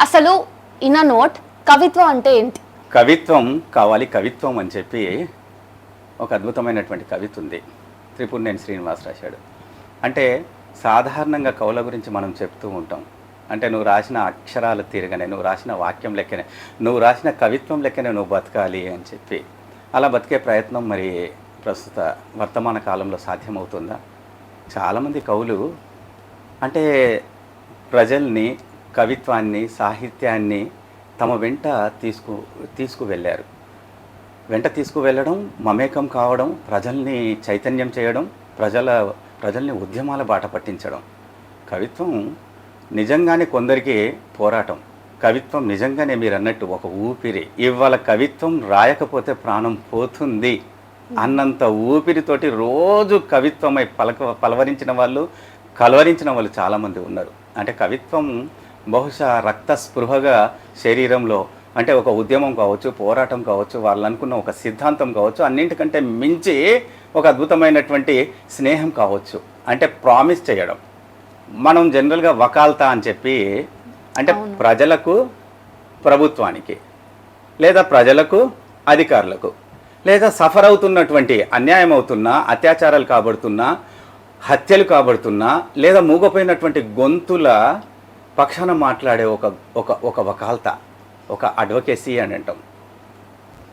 అసలు in a note కవిత్వం అంటే ఏంటి? కవిత్వం కావాలి కవిత్వం అని చెప్పి ఒక అద్భుతమైనటువంటి కవిత ఉంది, త్రిపురనేని శ్రీనివాస్ రాశాడు. అంటే సాధారణంగా కవుల గురించి మనం చెప్తూ ఉంటాం, అంటే నువ్వు రాసిన అక్షరాలు తీరగానే, నువ్వు రాసిన వాక్యం లెక్కనే, నువ్వు రాసిన కవిత్వం లెక్కనే నువ్వు బతకాలి అని చెప్పి. అలా బతికే ప్రయత్నం మరి ప్రస్తుత వర్తమాన కాలంలో సాధ్యమవుతుందా? చాలామంది కవులు అంటే ప్రజల్ని, కవిత్వాన్ని, సాహిత్యాన్ని తమ వెంట తీసుకువెళ్ళారు. వెంట తీసుకువెళ్ళడం, మమేకం కావడం, ప్రజల్ని చైతన్యం చేయడం, ప్రజల్ని ఉద్యమాల బాట పట్టించడం. కవిత్వం నిజంగానే కొందరికి పోరాటం, కవిత్వం నిజంగానే మీరు అన్నట్టు ఒక ఊపిరి. ఇవాళ కవిత్వం రాయకపోతే ప్రాణం పోతుంది అన్నంత ఊపిరితోటి రోజు కవిత్వమై పలవరించిన వాళ్ళు, కలవరించిన వాళ్ళు చాలామంది ఉన్నారు. అంటే కవిత్వం బహుశా రక్త స్పృహగా శరీరంలో, అంటే ఒక ఉద్యమం కావచ్చు, పోరాటం కావచ్చు, వాళ్ళు అనుకున్న ఒక సిద్ధాంతం కావచ్చు, అన్నింటికంటే మించి ఒక అద్భుతమైనటువంటి స్నేహం కావచ్చు. అంటే ప్రామిస్ చేయడం. మనం జనరల్గా వకాల్తా అని చెప్పి, అంటే ప్రజలకు ప్రభుత్వానికి, లేదా ప్రజలకు అధికారులకు, లేదా సఫర్ అవుతున్నటువంటి, అన్యాయం అవుతున్నా, అత్యాచారాలు కాబడుతున్నా, హత్యలు కాబడుతున్నా, లేదా మూగపోయినటువంటి గొంతుల పక్షాన మాట్లాడే ఒక వకాల్తా, ఒక అడ్వకేసీ అని అంటాం.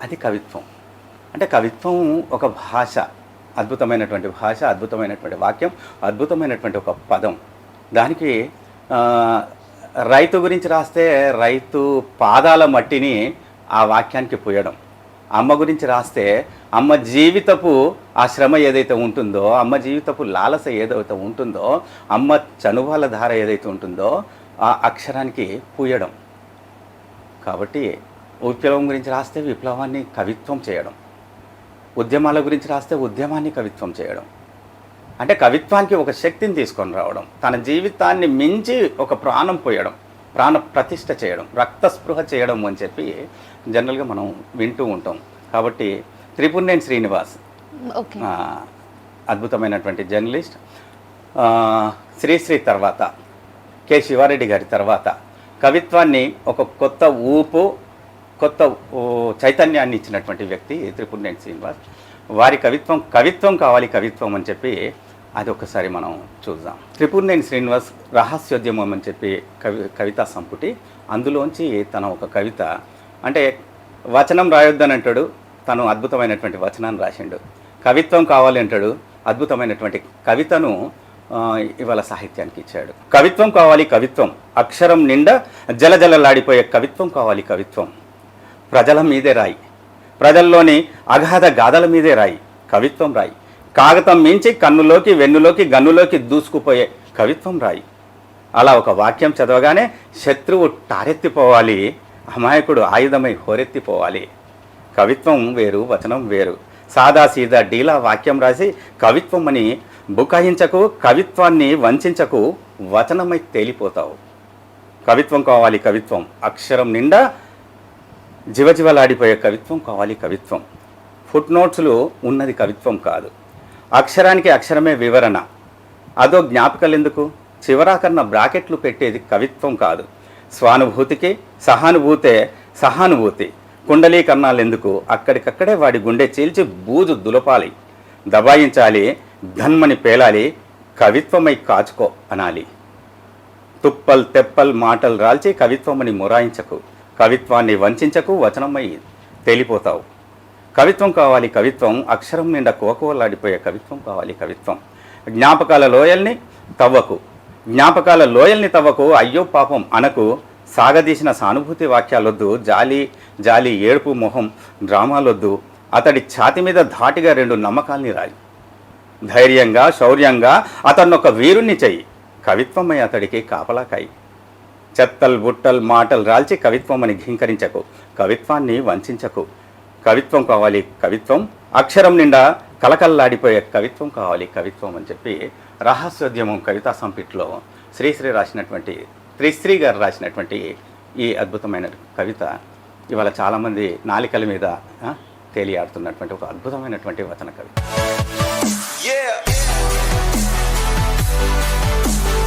అది కవిత్వం. అంటే కవిత్వం ఒక భాష, అద్భుతమైనటువంటి భాష, అద్భుతమైనటువంటి వాక్యం, అద్భుతమైనటువంటి ఒక పదం. దానికి రైతు గురించి రాస్తే రైతు పాదాల మట్టిని ఆ వాక్యానికి పోయడం, అమ్మ గురించి రాస్తే అమ్మ జీవితపు ఆ శ్రమ ఏదైతే ఉంటుందో, అమ్మ జీవితపు లాలస ఏదైతే ఉంటుందో, అమ్మ చనువాల ధార ఏదైతే ఉంటుందో ఆ అక్షరానికి పూయడం. కాబట్టి విప్లవం గురించి రాస్తే విప్లవాన్ని కవిత్వం చేయడం, ఉద్యమాల గురించి రాస్తే ఉద్యమాన్ని కవిత్వం చేయడం. అంటే కవిత్వానికి ఒక శక్తిని తీసుకొని రావడం, తన జీవితాన్ని మించి ఒక ప్రాణం పోయడం, ప్రాణ ప్రతిష్ఠ చేయడం, రక్తస్పృహ చేయడం అని చెప్పి జనరల్గా మనం వింటూ ఉంటాం. కాబట్టి త్రిపురనేని శ్రీనివాస్ అద్భుతమైనటువంటి జర్నలిస్ట్, శ్రీశ్రీ తర్వాత, కె శివారెడ్డి గారి తర్వాత కవిత్వాన్ని ఒక కొత్త ఊపు, కొత్త చైతన్యాన్ని ఇచ్చినటువంటి వ్యక్తి త్రిపురనేని శ్రీనివాస్. వారి కవిత్వం కావాలి కవిత్వం అని చెప్పి అది ఒకసారి మనం చూద్దాం. త్రిపురనేని శ్రీనివాస్ రహస్యోద్యమం అని చెప్పి కవితా సంపుటి, అందులోంచి తన ఒక కవిత, అంటే వచనం రాయొద్దని అంటాడు, తను అద్భుతమైనటువంటి వచనాన్ని రాసిండు. కవిత్వం కావాలి అంటాడు, అద్భుతమైనటువంటి కవితను ఇవాళ సాహిత్యానికి ఇచ్చాడు. కవిత్వం కావాలి కవిత్వం, అక్షరం నిండా జలజలలాడిపోయే కవిత్వం కావాలి కవిత్వం. ప్రజల మీదే రాయి, ప్రజల్లోని అగాధ గాథల మీదే రాయి, కవిత్వం రాయి. కాగతం మించి కన్నులోకి, వెన్నులోకి, గన్నులోకి దూసుకుపోయే కవిత్వం రాయి. అలా ఒక వాక్యం చదవగానే శత్రువు టారెత్తిపోవాలి, అమాయకుడు ఆయుధమై హోరెత్తిపోవాలి. కవిత్వం వేరు, వచనం వేరు. సాదా సీదా డీలా వాక్యం రాసి కవిత్వం అని బుకాయించకు, కవిత్వాన్ని వంచకు, వచనమై తేలిపోతావు. కవిత్వం కావాలి కవిత్వం, అక్షరం నిండా జివజివలాడిపోయే కవిత్వం కావాలి కవిత్వం. ఫుట్ నోట్స్లు ఉన్నది కవిత్వం కాదు, అక్షరానికి అక్షరమే వివరణ. అదో జ్ఞాపకాలు ఎందుకు, చివరాకరణ బ్రాకెట్లు పెట్టేది కవిత్వం కాదు. స్వానుభూతికి సహానుభూతే సహానుభూతి. కుండలీకరణాలు ఎందుకు, అక్కడికక్కడే వాడి గుండె చీల్చి బూజు దులపాలి, దబాయించాలి, ఘన్మని పేలాలి, కవిత్వమై కాచుకో అనాలి. తుప్పల్ తెప్పల్ మాటలు రాల్చి కవిత్వమని మొరాయించకు, కవిత్వాన్ని వంచకు, వచనమై తేలిపోతావు. కవిత్వం కావాలి కవిత్వం, అక్షరం నిండా కోకోలాడిపోయే కవిత్వం కావాలి కవిత్వం. జ్ఞాపకాల లోయల్ని తవ్వకు, అయ్యో పాపం అనకు, సాగదీసిన సానుభూతి వాక్యాలొద్దు, జాలి జాలి ఏడుపు మొహం డ్రామాలొద్దు. అతడి ఛాతి మీద ధాటిగా 2 నమ్మకాల్ని రాయి. ధైర్యంగా, శౌర్యంగా అతన్నొక వీరుణ్ణి చెయ్యి, కవిత్వమై అతడికి కాపలాకాయి. చెత్తల్ బుట్టల్ మాటలు రాల్చి కవిత్వం అని ఘీంకరించకు, కవిత్వాన్ని వంచకు. కవిత్వం కావాలి కవిత్వం, అక్షరం నిండా కలకల్లాడిపోయే కవిత్వం కావాలి కవిత్వం అని చెప్పి రహస్యోద్యమం కవితా సంపుటిలో శ్రీశ్రీ గారు రాసినటువంటి ఈ అద్భుతమైన కవిత ఇవాళ చాలామంది నాలికల మీద తేలియాడుతున్నటువంటి ఒక అద్భుతమైనటువంటి వచన కవిత.